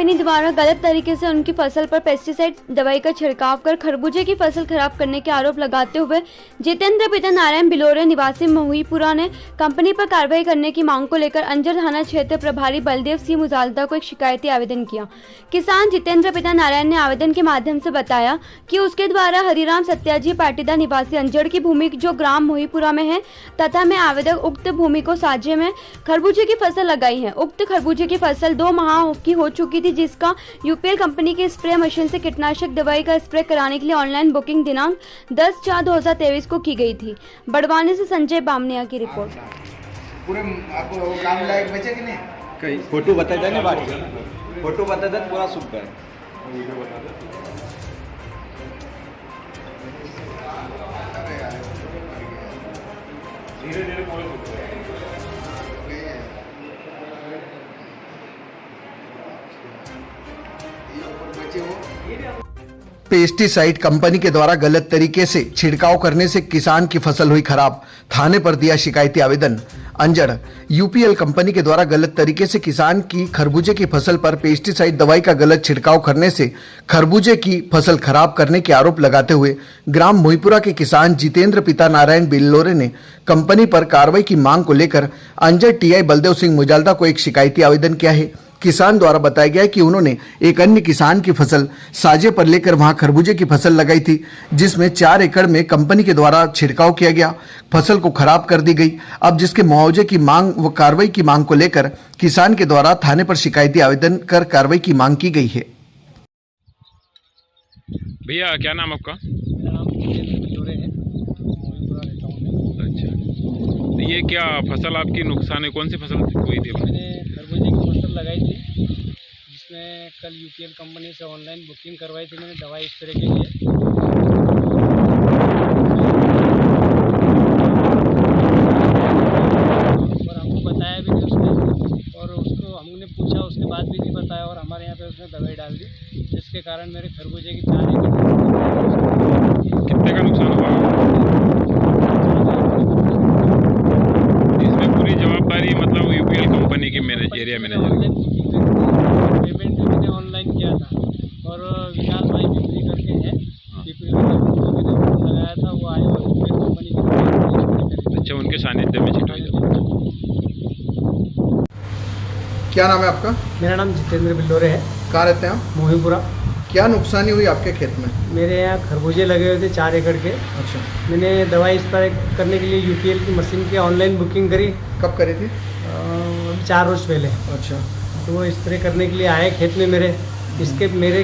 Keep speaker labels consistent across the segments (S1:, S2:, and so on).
S1: Company द्वारा गलत तरीके से उनकी फसल पर पेस्टिसाइड दवाई का छिड़काव कर खरबूजे की फसल खराब करने के आरोप लगाते हुए जितेंद्र पिता नारायण बिलोरे निवासी मोहीपुरा ने कंपनी पर कार्रवाई करने की मांग को लेकर अंजर थाना क्षेत्र प्रभारी बलदेव सिंह मुजालदा को एक शिकायती आवेदन किया। किसान जितेंद्र पिता नारायण ने आवेदन के माध्यम से बताया कि उसके द्वारा हरिराम सत्याजी पाटीदार निवासी अंजड़ की भूमि जो ग्राम मोहीपुरा में है तथा मैं आवेदक उक्त भूमि को साझे में खरबूजे की फसल लगाई है। उक्त खरबूजे की फसल 2 माह की हो चुकी थी, जिसका यूपीएल कंपनी के स्प्रे मशीन से कीटनाशक दवाई का स्प्रे कराने के लिए ऑनलाइन बुकिंग दिनांक 10/4/2023 को की गई थी। बड़वानी से संजय बामनिया की रिपोर्ट।
S2: पूरे आपको काम लायक बचे कि नहीं?
S3: कई फोटो बता देना बाकी फोटो बता दे पूरा सुख है।
S2: धीरे-धीरे पूरे
S4: पेस्टिसाइड कंपनी के द्वारा गलत तरीके से छिड़काव करने से किसान की फसल हुई खराब, थाने पर दिया शिकायती आवेदन। अंजड़ यूपीएल कंपनी के द्वारा गलत तरीके से किसान की खरबूजे की फसल पर पेस्टिसाइड दवाई का गलत छिड़काव करने से खरबूजे की फसल खराब करने के आरोप लगाते हुए ग्राम मोहीपुरा के किसान जितेंद्र पिता नारायण बिल्लोरे ने कंपनी पर कार्रवाई की मांग को लेकर अंजड़ टीआई बलदेव सिंह मुजालदा को एक शिकायती आवेदन किया है। किसान द्वारा बताया गया है कि उन्होंने एक अन्य किसान की फसल साझे पर लेकर वहां खरबूजे की फसल लगाई थी, जिसमें 4 एकड़ में कंपनी के द्वारा छिड़काव किया गया, फसल को खराब कर दी गई। अब जिसके मुआवजे की मांग व कार्रवाई की मांग को लेकर किसान के द्वारा थाने पर शिकायती आवेदन कर कार्रवाई की मांग की गई है।
S5: भैया क्या नाम आपका?
S6: मेरा नाम बिलोरे है, मोहीपुरा रहता हूँ मैं।
S5: अच्छा, तो ये क्या फसल आपकी नुकसान है? कौन सी फसल हुई थी?
S6: मैंने खरबूजे की फसल लगाई थी, जिसमें कल यूपीएल कंपनी से ऑनलाइन बुकिंग करवाई थी मैंने दवाई स्प्रे के लिए। और हमको बताया भी नहीं उसने, और उसको हमने पूछा उसके बाद भी नहीं बताया, और हमारे यहाँ पे उसने दवाई डाल दी, जिसके कारण मेरे खरबूजे की 4 एकड़
S5: कितने का नुकसान हुआ? इसमें पूरी जवाबदारी मतलब यूपीएल कंपनी की एरिया मैनेजर।
S6: पेमेंट भी मैंने ऑनलाइन किया था, और विकास भाई पिपरी करके हैं, पिपरी में मैंने लगाया था, वो आए और यूपीएल कंपनी की।
S5: अच्छा, उनके सानिध्य में छिटवाई।
S4: क्या नाम है आपका?
S6: मेरा नाम जितेंद्र बिल्लोरे है।
S4: कहाँ रहते हैं आप?
S6: मोहीपुरा।
S4: क्या नुकसानी हुई आपके खेत में?
S6: मेरे यहाँ खरबूजे लगे हुए थे 4 एकड़ के।
S4: अच्छा,
S6: मैंने दवाई स्प्रे करने के लिए यूपीएल की मशीन की ऑनलाइन बुकिंग करी।
S4: कब करी थी?
S6: 4 रोज पहले।
S4: अच्छा,
S6: तो वो स्प्रे करने के लिए आए खेत में मेरे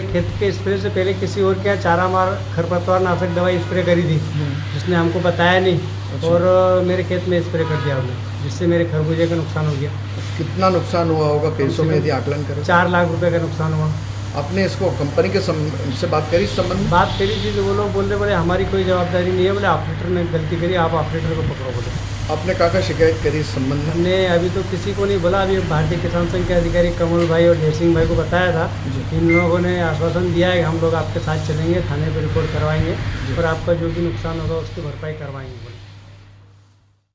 S6: खेत के स्प्रे से पहले किसी और के यहाँ चारा मार खरपतवार नाशक दवाई स्प्रे करी थी, जिसने हमको बताया नहीं।
S4: अच्छा।
S6: और मेरे खेत में स्प्रे कर दिया उन्होंने, जिससे मेरे खरबूजे का नुकसान हो गया।
S4: कितना नुकसान हुआ होगा पैसों में यदि आकलन करें?
S6: 4 लाख रुपए का नुकसान हुआ।
S4: आपने इसको कंपनी के से बात करी इस संबंध में?
S6: बात करी थी तो वो लोग बोल रहे बोले हमारी कोई जवाबदारी नहीं है, बोले ऑपरेटर ने गलती करी, आप ऑपरेटर को पकड़ो बोले।
S4: आपने कहाँ शिकायत करी इस संबंध में?
S6: हमने अभी तो किसी को नहीं बोला, अभी भारतीय किसान संघ के अधिकारी कमल भाई और जय सिंह भाई को बताया था। इन लोगों ने आश्वासन दिया है कि हम लोग आपके साथ चलेंगे, थाने पर रिपोर्ट करवाएंगे और आपका जो भी नुकसान होगा उसकी भरपाई करवाएंगे बोले।